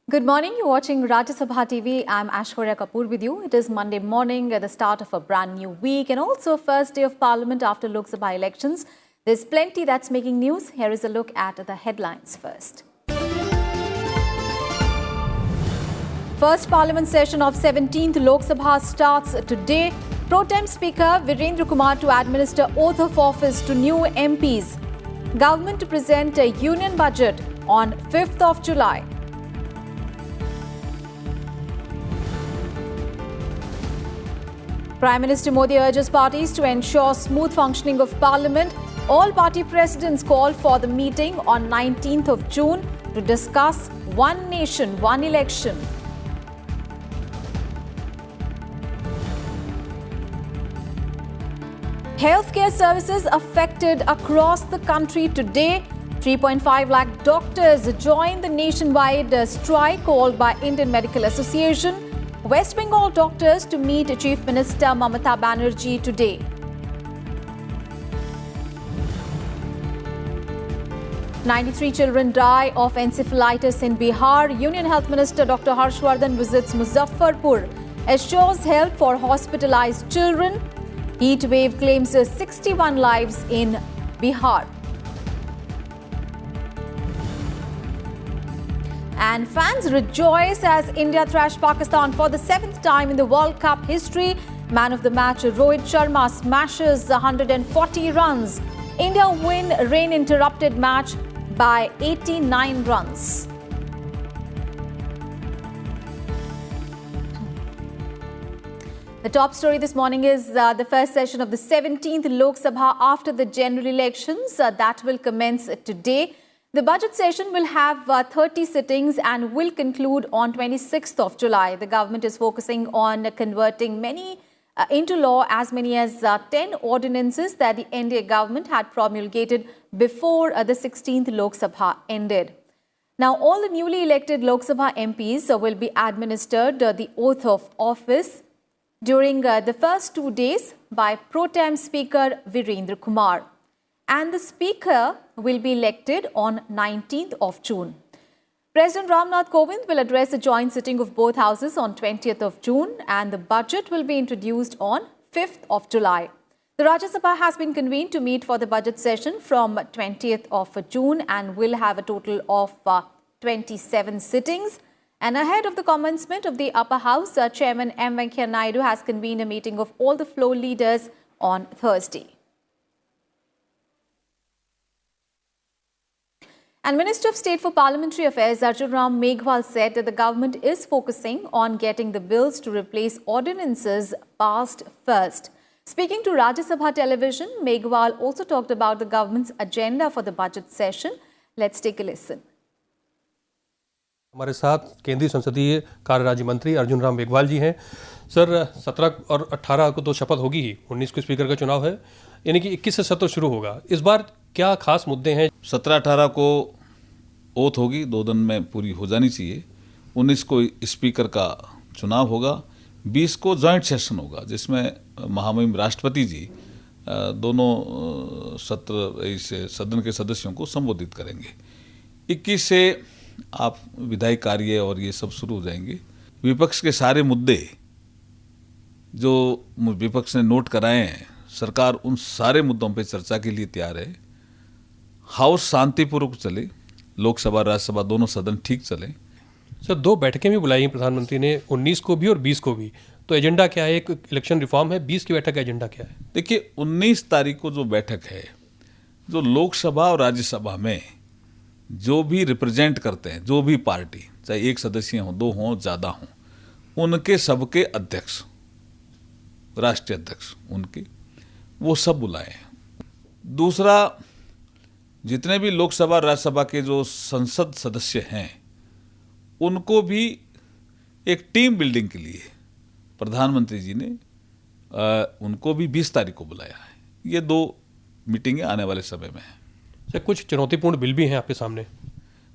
Good morning. You're watching Rajya Sabha TV. I'm Ashwarya Kapoor with you. It is Monday morning at the start of a brand new week and also first day of Parliament after Lok Sabha elections. There's plenty that's making news. Here is a look at the headlines first. First Parliament session of 17th Lok Sabha starts today. Pro Tem Speaker Narendra Kumar to administer oath of office to new MPs. Government to present a union budget on 5th of July. Prime Minister Modi urges parties to ensure smooth functioning of Parliament. All party presidents call for the meeting on 19th of June to discuss one nation, one election. Healthcare services affected across the country today. 3.5 lakh doctors joined the nationwide strike called by Indian Medical Association. West Bengal doctors to meet Chief Minister Mamata Banerjee today. "93 children die of encephalitis in Bihar. Union Health Minister Dr. Harshvardhan visits Muzaffarpur, assures help for hospitalized children. Heat wave claims 61 lives in Bihar. And fans rejoice as India thrashed Pakistan for the 7th time in the World Cup history. Man of the match Rohit Sharma smashes 140 runs. India win rain-interrupted match by 89 runs. The top story this morning is the first session of the 17th Lok Sabha after the general elections. That will commence today. The budget session will have 30 sittings and will conclude on 26th of July. The government is focusing on converting into law as many as 10 ordinances that the NDA government had promulgated before the 16th Lok Sabha ended. Now, all the newly elected Lok Sabha MPs will be administered the oath of office during the first 2 days by Pro Tem Speaker Narendra Kumar. And the Speaker will be elected on 19th of June. President Ramnath Kovind will address a joint sitting of both houses on 20th of June and the budget will be introduced on 5th of July. The Rajya Sabha has been convened to meet for the budget session from 20th of June and will have a total of 27 sittings. And ahead of the commencement of the upper house, Chairman M. Venkaiah Naidu has convened a meeting of all the floor leaders on Thursday. And Minister of State for Parliamentary Affairs Arjun Meghwal said that the government is focusing on getting the bills to replace ordinances passed first. Speaking to Rajya Sabha television, Meghwal also talked about the government's agenda for the budget session. Let's take a listen. हमारे साथ केंद्रीय संसदीय कार्य राज्य मंत्री अर्जुन राम मेघवाल जी हैं। Sir, 17 और 18 को तो शपथ होगी ही, 19 को स्पीकर का चुनाव है, यानी कि 21 से सत्र शुरू होगा। इस बार क्या खास मुद्दे हैं? 17-18 को ओथ होगी, 2 दिन में पूरी हो जानी चाहिए। 19 को स्पीकर का चुनाव होगा। 20 को जॉइंट सेशन होगा जिसमें महामहिम राष्ट्रपति जी दोनों सदन के सदस्यों को संबोधित करेंगे। 21 से आप विधायी कार्य और ये सब शुरू हो जाएंगे। विपक्ष के सारे मुद्दे जो विपक्ष ने नोट कराए हैं, सरकार उन सारे मुद्दों पे चर्चा के लिए तैयार है। हाउस शांतिपूर्वक चले, लोकसभा राज्यसभा दोनों सदन ठीक चले। सर, 2 बैठकें भी बुलाई हैं प्रधानमंत्री ने, 19 को भी और 20 को भी। तो एजेंडा क्या है? एक इलेक्शन रिफॉर्म है, 20 की बैठक का एजेंडा क्या है? देखिए, 19 तारीख को जो बैठक है, जो लोकसभा और राज्यसभा में जो भी रिप्रेजेंट करते हैं, जो भी पार्टी, चाहे 1 सदस्य हों, 2 हों, ज़्यादा हों, उनके सबके अध्यक्ष, राष्ट्रीय अध्यक्ष उनके, वो सब बुलाए हैं। दूसरा, जितने भी लोकसभा राज्यसभा के जो संसद सदस्य हैं, उनको भी एक टीम बिल्डिंग के लिए प्रधानमंत्री जी ने उनको भी 20 तारीख को बुलाया है। ये 2 मीटिंगें आने वाले समय में हैं। सर, कुछ चुनौतीपूर्ण बिल भी हैं आपके सामने।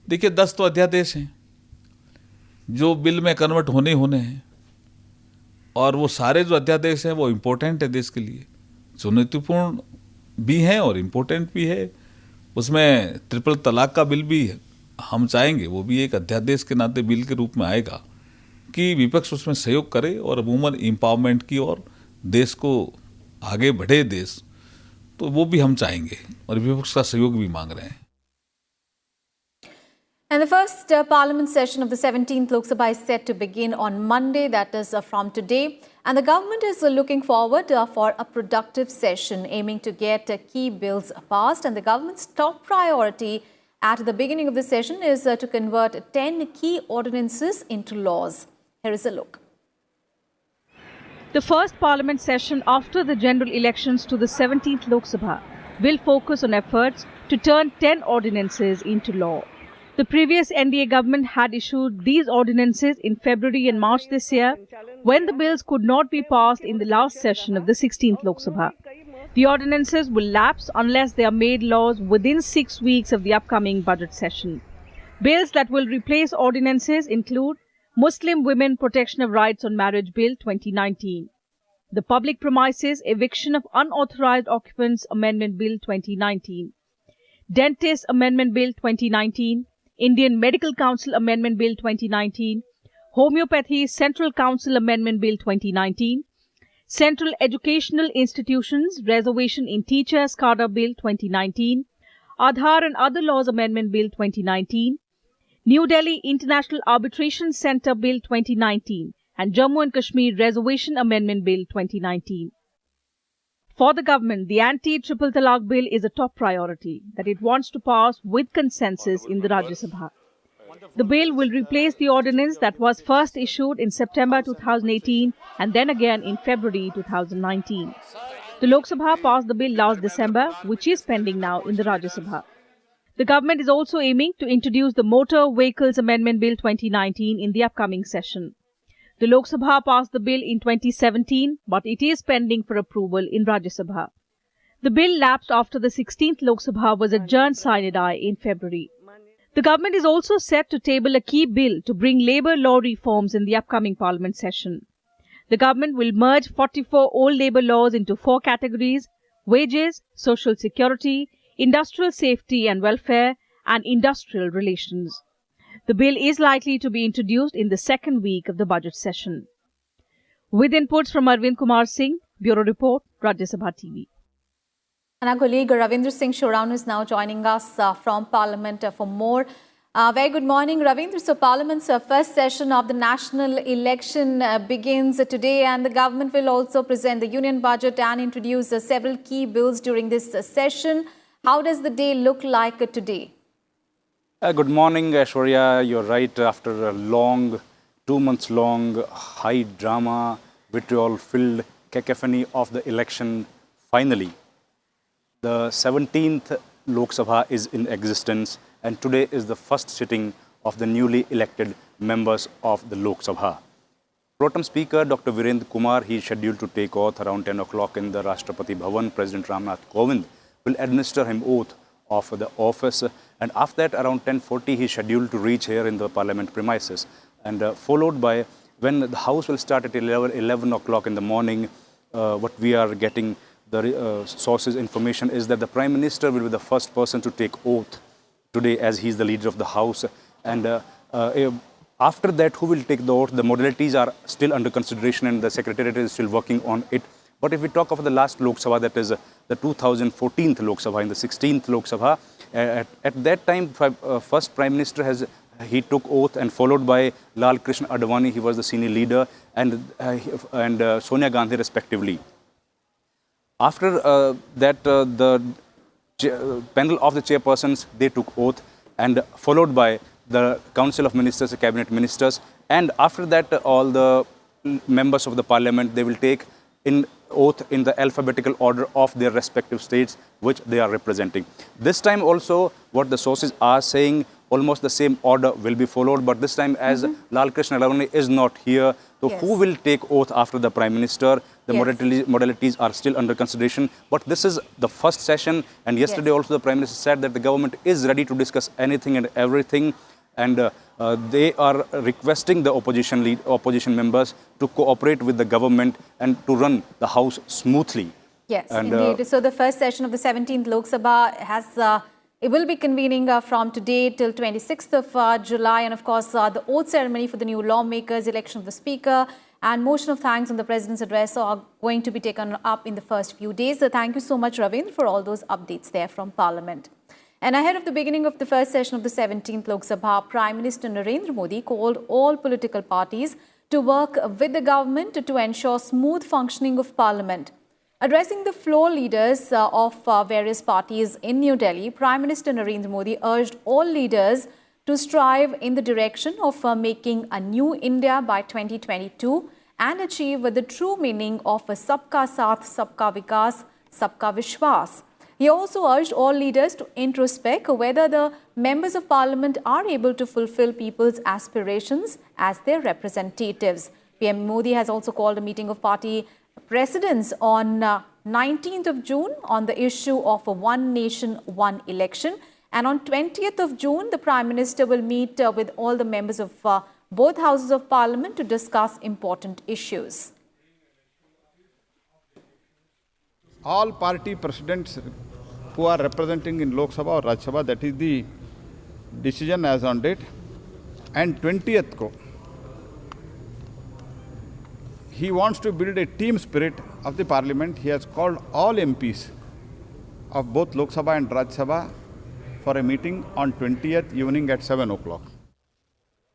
देखिए, 10 तो अध्यादेश हैं जो बिल में कन्वर्ट होने हैं, और वो सारे जो अध्यादेश हैं वो इम्पोर्टेंट है देश के लिए, चुनौतीपूर्ण भी हैं और इम्पोर्टेंट भी है। उसमें ट्रिपल तलाक का बिल भी हम चाहेंगे, वो भी एक अध्यादेश के नाते बिल के रूप में आएगा, कि विपक्ष उसमें सहयोग करे और वुमन एम्पावरमेंट की और देश को आगे बढ़े देश, तो वो भी हम चाहेंगे और विपक्ष का सहयोग भी मांग रहे हैं. And the first Parliament session of the 17th Lok Sabha is set to begin on Monday, that is from today. And the government is looking forward for a productive session, aiming to get key bills passed. And the government's top priority at the beginning of the session is to convert 10 key ordinances into laws. Here is a look. The first Parliament session after the general elections to the 17th Lok Sabha will focus on efforts to turn 10 ordinances into law. The previous NDA government had issued these ordinances in February and March this year, when the bills could not be passed in the last session of the 16th Lok Sabha. The ordinances will lapse unless they are made laws within 6 weeks of the upcoming budget session. Bills that will replace ordinances include Muslim Women Protection of Rights on Marriage Bill 2019, the Public Premises Eviction of Unauthorized Occupants Amendment Bill 2019, Dentist Amendment Bill 2019, Indian Medical Council Amendment Bill 2019, Homeopathy Central Council Amendment Bill 2019, Central Educational Institutions Reservation in Teachers Cadre Bill 2019, Aadhaar and Other Laws Amendment Bill 2019, New Delhi International Arbitration Centre Bill 2019 and Jammu and Kashmir Reservation Amendment Bill 2019. For the government, the anti-triple talaq bill is a top priority that it wants to pass with consensus in the Rajya Sabha. The bill will replace the ordinance that was first issued in September 2018 and then again in February 2019. The Lok Sabha passed the bill last December, which is pending now in the Rajya Sabha. The government is also aiming to introduce the Motor Vehicles Amendment Bill 2019 in the upcoming session. The Lok Sabha passed the bill in 2017, but it is pending for approval in Rajya Sabha. The bill lapsed after the 16th Lok Sabha was adjourned sine die in February. The government is also set to table a key bill to bring labour law reforms in the upcoming parliament session. The government will merge 44 old labour laws into 4 categories: wages, social security, industrial safety and welfare, and industrial relations. The bill is likely to be introduced in the second week of the budget session. With inputs from Arvind Kumar Singh, Bureau Report, Rajya Sabha TV. And our colleague Ravindra Singh Shoran is now joining us from Parliament for more. Very good morning, Ravindra. So Parliament's first session of the national election begins today, and the government will also present the union budget and introduce several key bills during this session. How does the day look like today? Good morning, Aishwarya. You're right. After a long, 2 months long, high drama, vitriol-filled cacophony of the election, finally, the 17th Lok Sabha is in existence, and today is the first sitting of the newly elected members of the Lok Sabha. Pro-Tem Speaker Dr. Virendra Kumar, he is scheduled to take oath around 10 o'clock in the Rashtrapati Bhavan. President Ramnath Kovind will administer him oath of the office, and after that around 10:40 he is scheduled to reach here in the parliament premises, and followed by, when the house will start at 11 o'clock in the morning, what we are getting the sources information is that the Prime Minister will be the first person to take oath today, as he is the leader of the house, and after that who will take the oath, the modalities are still under consideration and the Secretariat is still working on it. But if we talk of the last Lok Sabha, that is the 2014th Lok Sabha, in the 16th Lok Sabha, at that time, first Prime Minister he took oath, and followed by Lal Krishna Advani, he was the senior leader, and Sonia Gandhi respectively. After that, the panel of the chairpersons, they took oath, and followed by the Council of Ministers, the Cabinet Ministers, and after that all the members of the Parliament, they will take in oath in the alphabetical order of their respective states which they are representing. This time also, what the sources are saying, almost the same order will be followed, but this time as Lal Krishna Advani is not here, so who will take oath after the Prime Minister? The modalities are still under consideration, but this is the first session, and yesterday also the Prime Minister said that the government is ready to discuss anything and everything, and they are requesting the opposition members to cooperate with the government and to run the house smoothly. Yes, and indeed. So the first session of the 17th Lok Sabha has It will be convening from today till 26th of July. And of course, the oath ceremony for the new lawmakers, election of the Speaker, and motion of thanks on the President's address are going to be taken up in the first few days. So thank you so much, Ravindra, for all those updates there from Parliament. And ahead of the beginning of the first session of the 17th Lok Sabha, Prime Minister Narendra Modi called all political parties to work with the government to ensure smooth functioning of Parliament. Addressing the floor leaders of various parties in New Delhi, Prime Minister Narendra Modi urged all leaders to strive in the direction of making a new India by 2022 and achieve the true meaning of Sabka Saath, Sabka Vikas, Sabka Vishwas. He also urged all leaders to introspect whether the members of parliament are able to fulfill people's aspirations as their representatives. PM Modi has also called a meeting of party presidents on 19th of June on the issue of a one nation, one election. And on 20th of June, the Prime Minister will meet with all the members of both houses of parliament to discuss important issues. All party presidents who are representing in Lok Sabha or Rajya Sabha, that is the decision as on date. And 20th ko, he wants to build a team spirit of the parliament. He has called all MPs of both Lok Sabha and Rajya Sabha for a meeting on 20th evening at 7 o'clock.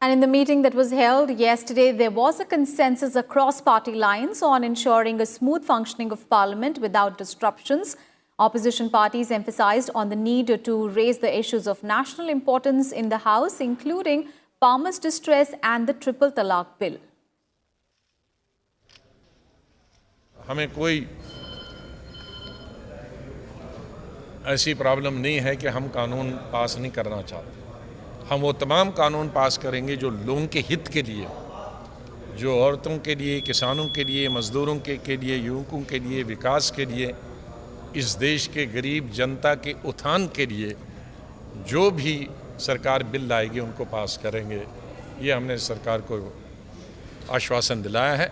And in the meeting that was held yesterday, there was a consensus across party lines on ensuring a smooth functioning of parliament without disruptions. Opposition parties emphasized on the need to raise the issues of national importance in the House, including farmers' distress and the triple talaq bill. हमें कोई ऐसी problem नहीं है कि हम कानून पास नहीं करना चाहते। हम वो तमाम कानून पास करेंगे जो लोगों के हित के लिए, जो औरतों के लिए, किसानों के लिए, मजदूरों के लिए, युवकों के लिए, विकास के लिए, इस देश के गरीब जनता के उत्थान के लिए जो भी सरकार बिल लाएगी उनको पास करेंगे। ये हमने सरकार को आश्वासन दिलाया है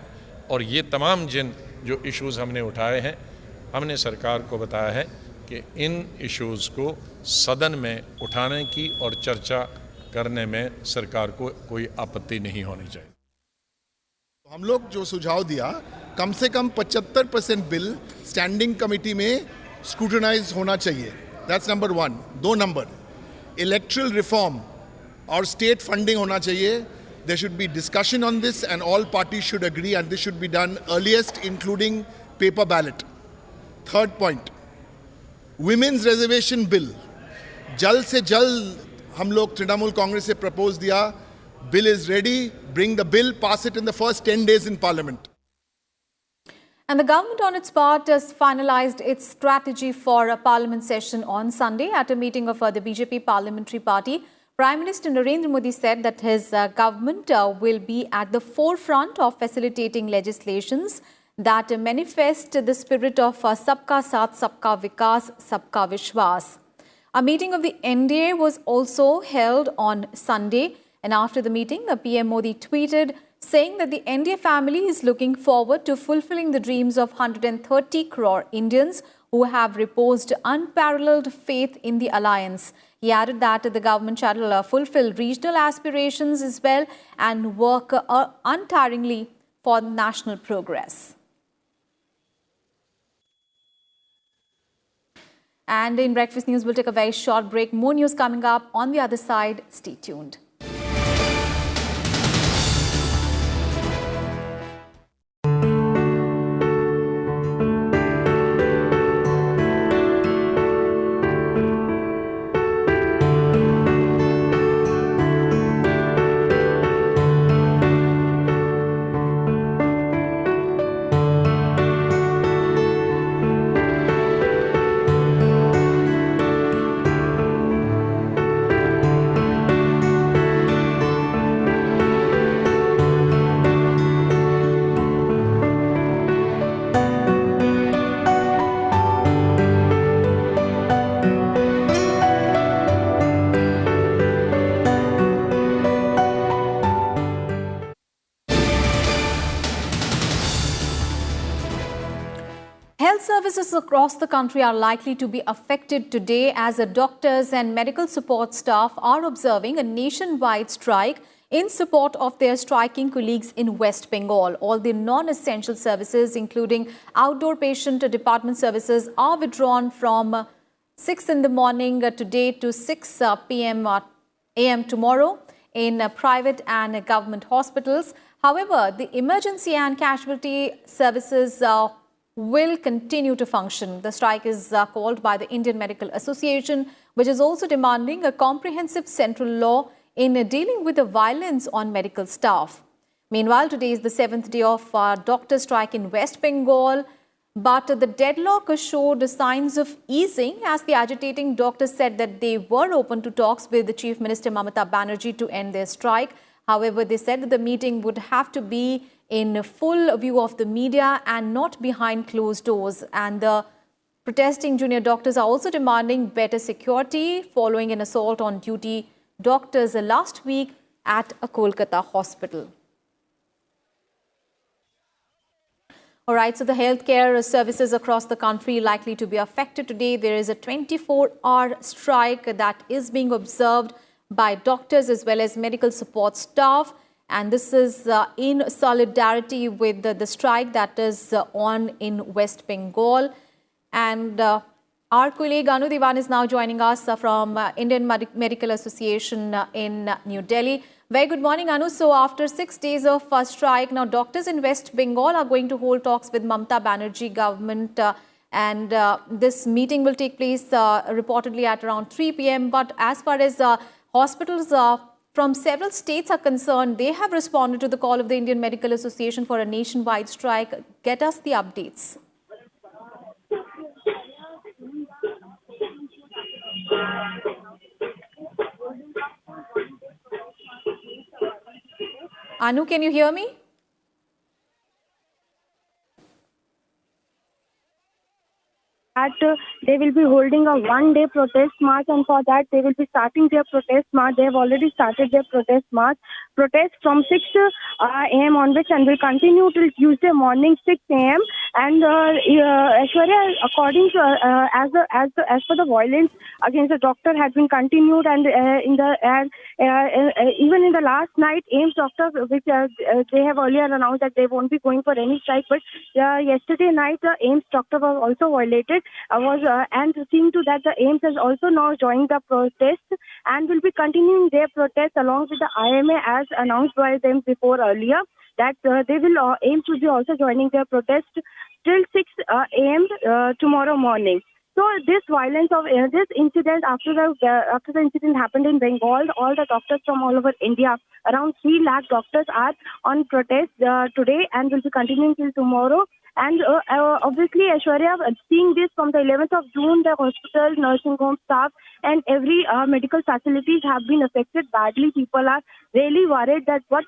और ये तमाम जो इश्यूज़ हमने उठाए हैं, हमने सरकार को बताया है कि इन इश्यूज़ को सदन में उठाने की और चर्चा करने में सरकार को कोई आपत्ति नहीं होनी चाहिए। हम लोग जो सुझाव दिया, कम से कम 75% बिल स्टैंडिंग कमेटी में स्क्रूटनाइज होना चाहिए। That's number 1। 2 number, electoral reform और स्टेट फंडिंग होना चाहिए। There should be discussion on this and all parties should agree, and this should be done earliest, including paper ballot. Third point, women's reservation bill. जल्द से जल्द हम लोग तृणमूल कांग्रेस से propose दिया, bill is ready, bring the bill, pass it in the first 10 days in parliament. And the government on its part has finalized its strategy for a parliament session on Sunday at a meeting of the BJP parliamentary party. Prime Minister Narendra Modi said that his government will be at the forefront of facilitating legislations that manifest the spirit of Sabka Saath, Sabka Vikas, Sabka Vishwas. A meeting of the NDA was also held on Sunday, and after the meeting, PM Modi tweeted saying that the NDA family is looking forward to fulfilling the dreams of 130 crore Indians who have reposed unparalleled faith in the alliance. He added that the government shall fulfill regional aspirations as well and work untiringly for national progress. And in Breakfast News, we'll take a very short break. More news coming up on the other side. Stay tuned. services across the country are likely to be affected today as the doctors and medical support staff are observing a nationwide strike in support of their striking colleagues in West Bengal. All the non-essential services, including outdoor patient department services, are withdrawn from 6 in the morning today to 6 p.m. a.m. tomorrow in private and government hospitals. However, the emergency and casualty services will continue to function. The strike is called by the Indian Medical Association, which is also demanding a comprehensive central law in dealing with the violence on medical staff. Meanwhile, today is the 7th day of doctor strike in West Bengal, but the deadlock showed signs of easing as the agitating doctors said that they were open to talks with the Chief Minister Mamata Banerjee to end their strike. However, they said that the meeting would have to be in full view of the media and not behind closed doors. And the protesting junior doctors are also demanding better security following an assault on duty doctors last week at a Kolkata hospital. All right, so the healthcare services across the country likely to be affected today. There is a 24-hour strike that is being observed by doctors as well as medical support staff. And this is in solidarity with the strike that is on in West Bengal. And our colleague Anu Diwan is now joining us from Indian Medical Association in New Delhi. Very good morning, Anu. So after 6 days of strike, now doctors in West Bengal are going to hold talks with Mamata Banerjee government and this meeting will take place reportedly at around 3 p.m. But as far as hospitals from several states are concerned, they have responded to the call of the Indian Medical Association for a nationwide strike. Get us the updates. Anu, can you hear me? That they will be holding a one-day protest march, and for that they will be starting their protest march. They have already started their protest march. Protest from 6 a.m. onwards and will continue till Tuesday morning 6 a.m. And Aishwarya, according to as per the violence against the doctor has been continued, and even in the last night, AIIMS doctors, which they have earlier announced that they won't be going for any strike, but yesterday night the AIIMS doctor was also violated. And seeing to that, the AIIMS has also now joined the protest and will be continuing their protest along with the IMA as announced by them before earlier, that they will AIIMS will be also joining their protest till 6 a.m. Tomorrow morning. So this violence of this incident, after the incident happened in Bengal, all the doctors from all over India, around 3 lakh doctors are on protest today and will be continuing till tomorrow. And obviously, Aishwarya, seeing this from the 11th of June, the hospital, nursing home staff and every medical facilities have been affected badly. People are really worried that what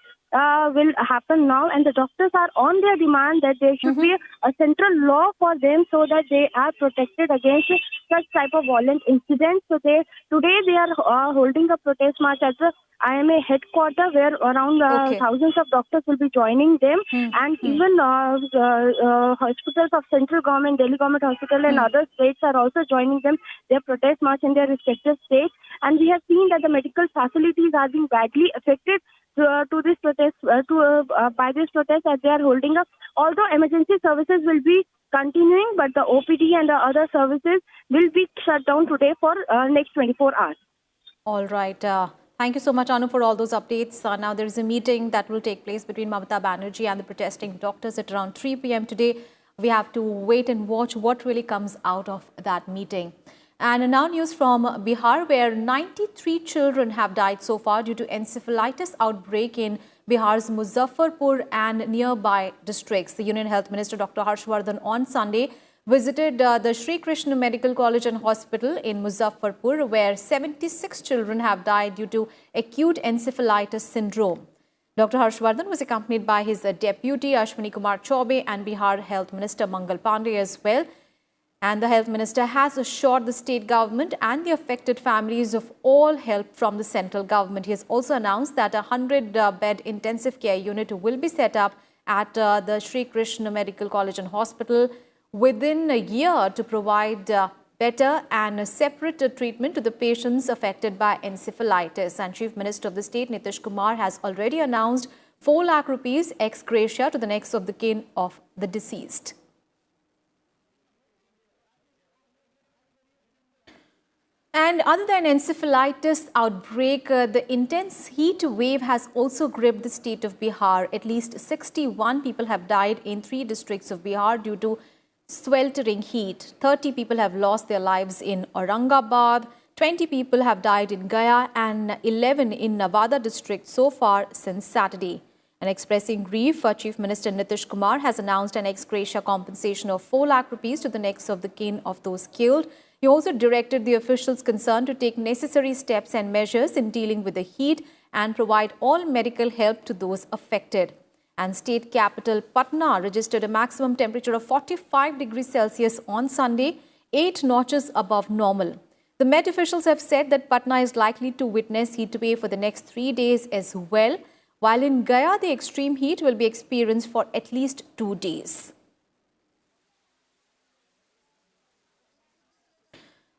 will happen now, and the doctors are on their demand that there should be a central law for them so that they are protected against such type of violent incidents. So today they are holding a protest march at the IMA headquarters, where around thousands of doctors will be joining them, and even hospitals of central government, Delhi government hospital and other states are also joining them, their protest march in their respective states. And we have seen that the medical facilities are being badly affected to this protest, by this protest that they are holding up. Although emergency services will be continuing, but the OPD and the other services will be shut down today for next 24 hours. All right. Thank you so much, Anu, for all those updates. Now there is a meeting that will take place between Mamata Banerjee and the protesting doctors at around 3 p.m. today. We have to wait and watch what really comes out of that meeting. And now news from Bihar, where 93 children have died so far due to encephalitis outbreak in Bihar's Muzaffarpur and nearby districts. The Union Health Minister Dr. Harshvardhan on Sunday visited the Sri Krishna Medical College and Hospital in Muzaffarpur, where 76 children have died due to acute encephalitis syndrome. Dr. Harshvardhan was accompanied by his deputy Ashwini Kumar Chaube and Bihar Health Minister Mangal Pandey as well. And the Health Minister has assured the state government and the affected families of all help from the central government. He has also announced that a 100-bed intensive care unit will be set up at the Sri Krishna Medical College and Hospital, within a year to provide better and separate treatment to the patients affected by encephalitis. And Chief Minister of the state, Nitish Kumar, has already announced 4 lakh rupees ex gratia to the next of the kin of the deceased. And other than encephalitis outbreak, the intense heat wave has also gripped the state of Bihar. At least 61 people have died in 3 districts of Bihar due to sweltering heat. 30 people have lost their lives in Aurangabad, 20 people have died in Gaya and 11 in Navada district so far since Saturday. And expressing grief, Chief Minister Nitish Kumar has announced an ex gratia compensation of 4 lakh rupees to the next of the kin of those killed. He also directed the officials concerned to take necessary steps and measures in dealing with the heat and provide all medical help to those affected. And state capital Patna registered a maximum temperature of 45 degrees Celsius on Sunday, 8 notches above normal. The Met officials have said that Patna is likely to witness heat wave for the next 3 days as well, while in Gaya the extreme heat will be experienced for at least 2 days.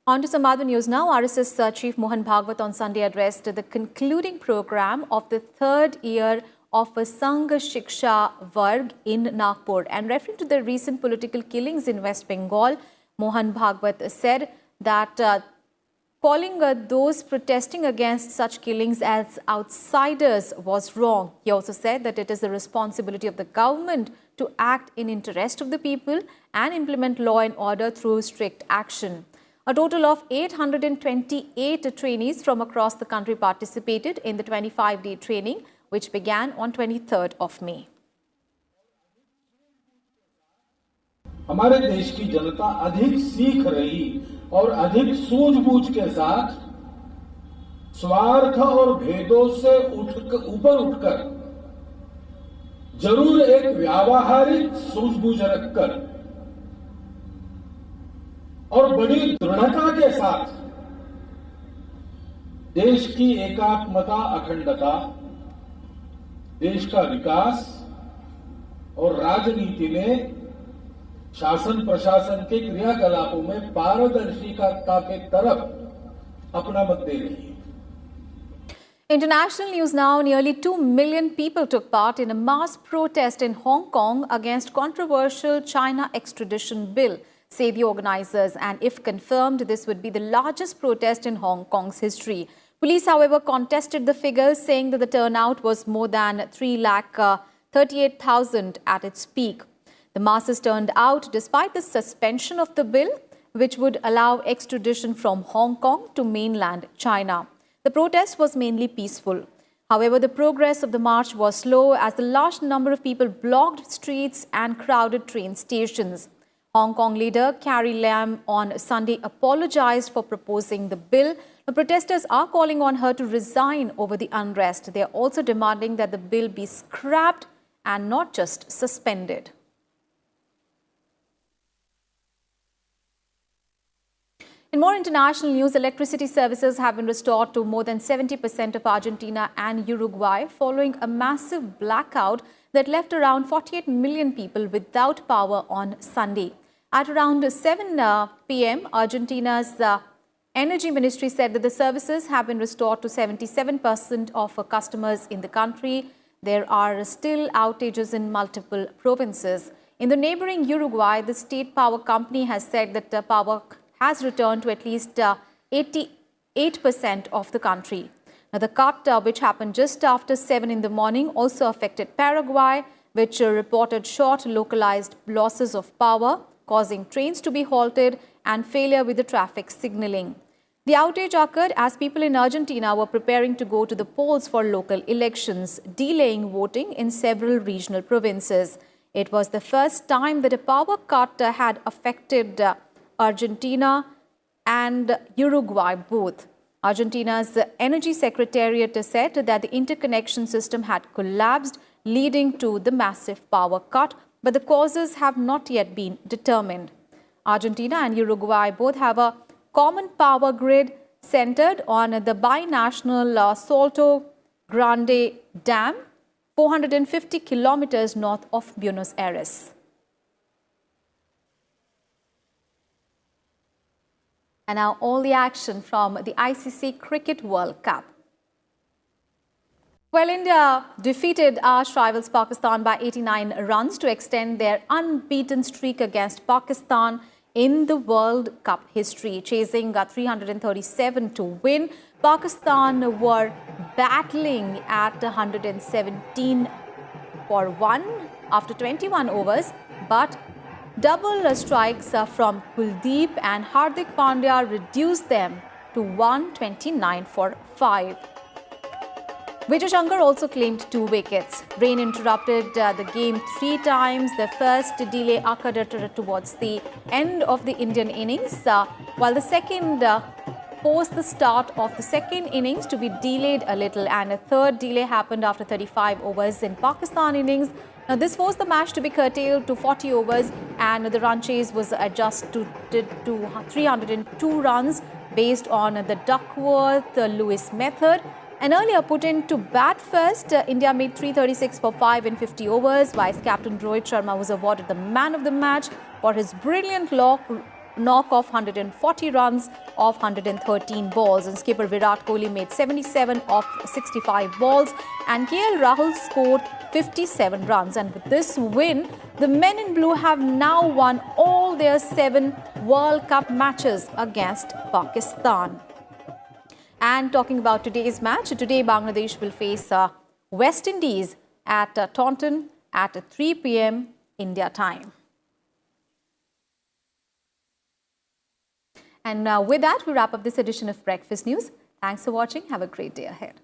On to some other news now. RSS Chief Mohan Bhagwat on Sunday addressed the concluding program of the 3rd year of a Sangh Shiksha Varg in Nagpur. And referring to the recent political killings in West Bengal, Mohan Bhagwat said that calling those protesting against such killings as outsiders was wrong. He also said that it is the responsibility of the government to act in interest of the people and implement law and order through strict action. A total of 828 trainees from across the country participated in the 25-day training, which began on 23rd of May. हमारे देश की जनता अधिक सीख रही और अधिक सूझबूझ के साथ स्वार्थ और भेदों से ऊपर उठकर जरूर एक व्यावहारिक सूझबूझ रखकर और बड़ी दृढ़ता के साथ देश की एकात्मता, अखंडता, देश का विकास और राजनीति में शासन प्रशासन के क्रियाकलापों में पारदर्शिता के तरफ अपना मत दे रही है. International news now. Nearly 2 million people took part in a mass protest in Hong Kong against controversial China extradition bill, say the organizers. And if confirmed, this would be the largest protest in Hong Kong's history. Police, however, contested the figures, saying that the turnout was more than 3,38,000 at its peak. The masses turned out despite the suspension of the bill, which would allow extradition from Hong Kong to mainland China. The protest was mainly peaceful. However, the progress of the march was slow as the large number of people blocked streets and crowded train stations. Hong Kong leader Carrie Lam on Sunday apologized for proposing the bill. The protesters are calling on her to resign over the unrest. They are also demanding that the bill be scrapped and not just suspended. In more international news, electricity services have been restored to more than 70% of Argentina and Uruguay following a massive blackout that left around 48 million people without power on Sunday. At around 7 p.m., Argentina's Energy Ministry said that the services have been restored to 77% of customers in the country. There are still outages in multiple provinces. In the neighboring Uruguay, the state power company has said that the power has returned to at least 88% of the country. Now, the cut, which happened just after 7 in the morning, also affected Paraguay, which reported short localized losses of power, causing trains to be halted and failure with the traffic signaling. The outage occurred as people in Argentina were preparing to go to the polls for local elections, delaying voting in several regional provinces. It was the first time that a power cut had affected Argentina and Uruguay both. Argentina's Energy Secretariat said that the interconnection system had collapsed, leading to the massive power cut, but the causes have not yet been determined. Argentina and Uruguay both have a common power grid centered on the binational Salto Grande Dam, 450 kilometers north of Buenos Aires. And now all the action from the ICC Cricket World Cup. Well, India defeated arch rivals Pakistan by 89 runs to extend their unbeaten streak against Pakistan in the World Cup history, chasing 337 to win. Pakistan were battling at 117 for 1 after 21 overs, but double strikes from Kuldeep and Hardik Pandya reduced them to 129 for 5. Vijay Shankar also claimed 2 wickets. Rain interrupted the game 3 times. The first delay occurred towards the end of the Indian innings, while the second forced the start of the second innings to be delayed a little, and a third delay happened after 35 overs in Pakistan innings. Now, this forced the match to be curtailed to 40 overs, and the run chase was adjusted to 302 runs based on the Duckworth-Lewis method. And earlier put in to bat first, India made 336 for 5 in 50 overs. Vice captain Rohit Sharma was awarded the man of the match for his brilliant knock of 140 runs off 113 balls. And skipper Virat Kohli made 77 off 65 balls. And KL Rahul scored 57 runs. And with this win, the men in blue have now won all their 7 World Cup matches against Pakistan. And talking about today's match, today Bangladesh will face West Indies at Taunton at 3 p.m. India time. And with that, we wrap up this edition of Breakfast News. Thanks for watching. Have a great day ahead.